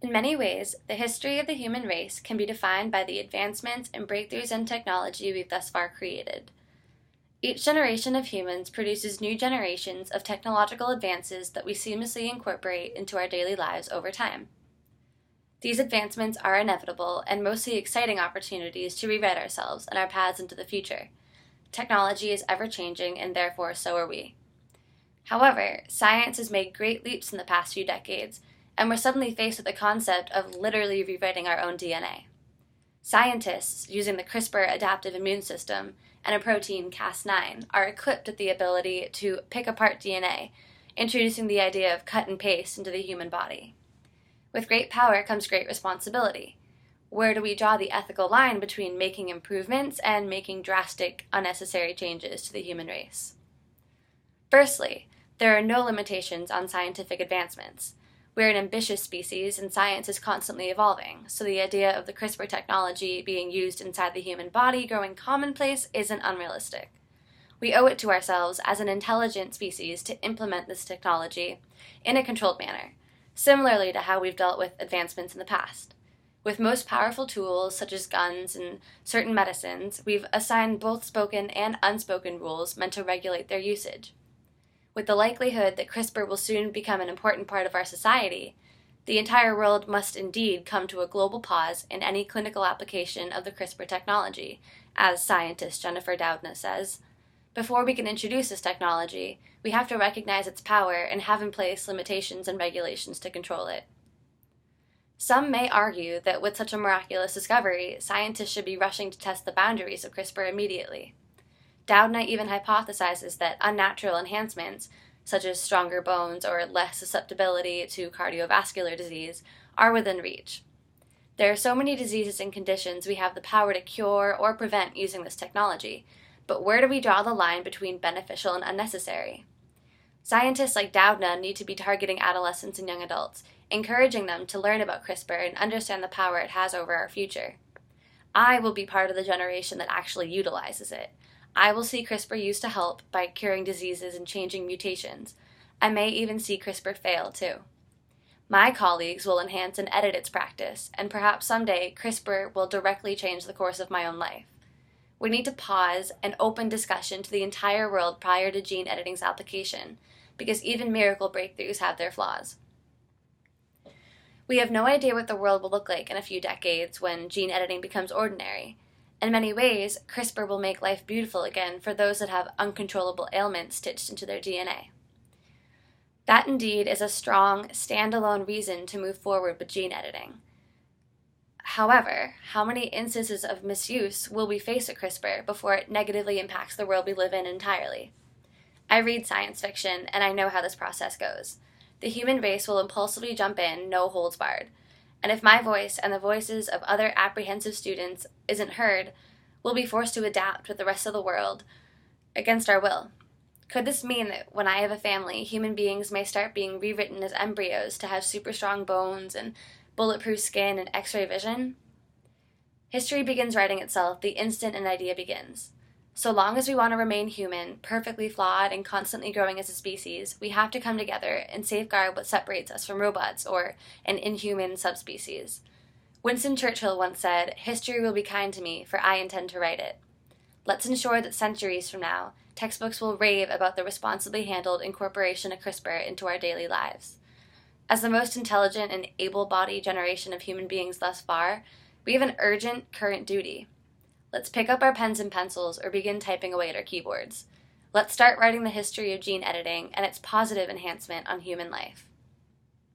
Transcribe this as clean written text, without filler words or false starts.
In many ways, the history of the human race can be defined by the advancements and breakthroughs in technology we've thus far created. Each generation of humans produces new generations of technological advances that we seamlessly incorporate into our daily lives over time. These advancements are inevitable and mostly exciting opportunities to rewrite ourselves and our paths into the future. Technology is ever-changing, and therefore so are we. However, science has made great leaps in the past few decades, and we're suddenly faced with the concept of literally rewriting our own DNA. Scientists, using the CRISPR adaptive immune system and a protein Cas9, are equipped with the ability to pick apart DNA, introducing the idea of cut and paste into the human body. With great power comes great responsibility. Where do we draw the ethical line between making improvements and making drastic, unnecessary changes to the human race? Firstly, there are no limitations on scientific advancements. We're an ambitious species, and science is constantly evolving, so the idea of the CRISPR technology being used inside the human body growing commonplace isn't unrealistic. We owe it to ourselves as an intelligent species to implement this technology in a controlled manner, similarly to how we've dealt with advancements in the past. With most powerful tools, such as guns and certain medicines, we've assigned both spoken and unspoken rules meant to regulate their usage. With the likelihood that CRISPR will soon become an important part of our society, the entire world must indeed come to a global pause in any clinical application of the CRISPR technology, as scientist Jennifer Doudna says. Before we can introduce this technology, we have to recognize its power and have in place limitations and regulations to control it. Some may argue that with such a miraculous discovery, scientists should be rushing to test the boundaries of CRISPR immediately. Doudna even hypothesizes that unnatural enhancements, such as stronger bones or less susceptibility to cardiovascular disease, are within reach. There are so many diseases and conditions we have the power to cure or prevent using this technology, but where do we draw the line between beneficial and unnecessary? Scientists like Doudna need to be targeting adolescents and young adults, encouraging them to learn about CRISPR and understand the power it has over our future. I will be part of the generation that actually utilizes it. I will see CRISPR used to help by curing diseases and changing mutations. I may even see CRISPR fail, too. My colleagues will enhance and edit its practice, and perhaps someday CRISPR will directly change the course of my own life. We need to pause and open discussion to the entire world prior to gene editing's application, because even miracle breakthroughs have their flaws. We have no idea what the world will look like in a few decades when gene editing becomes ordinary. In many ways, CRISPR will make life beautiful again for those that have uncontrollable ailments stitched into their DNA. That indeed is a strong, standalone reason to move forward with gene editing. However, how many instances of misuse will we face with CRISPR before it negatively impacts the world we live in entirely? I read science fiction, and I know how this process goes. The human race will impulsively jump in, no holds barred. And if my voice and the voices of other apprehensive students isn't heard, we'll be forced to adapt with the rest of the world against our will. Could this mean that when I have a family, human beings may start being rewritten as embryos to have super strong bones and bulletproof skin and X-ray vision? History begins writing itself the instant an idea begins. So long as we want to remain human, perfectly flawed, and constantly growing as a species, we have to come together and safeguard what separates us from robots or an inhuman subspecies. Winston Churchill once said, "History will be kind to me, for I intend to write it." Let's ensure that centuries from now, textbooks will rave about the responsibly handled incorporation of CRISPR into our daily lives. As the most intelligent and able-bodied generation of human beings thus far, we have an urgent current duty. Let's pick up our pens and pencils or begin typing away at our keyboards. Let's start writing the history of gene editing and its positive enhancement on human life.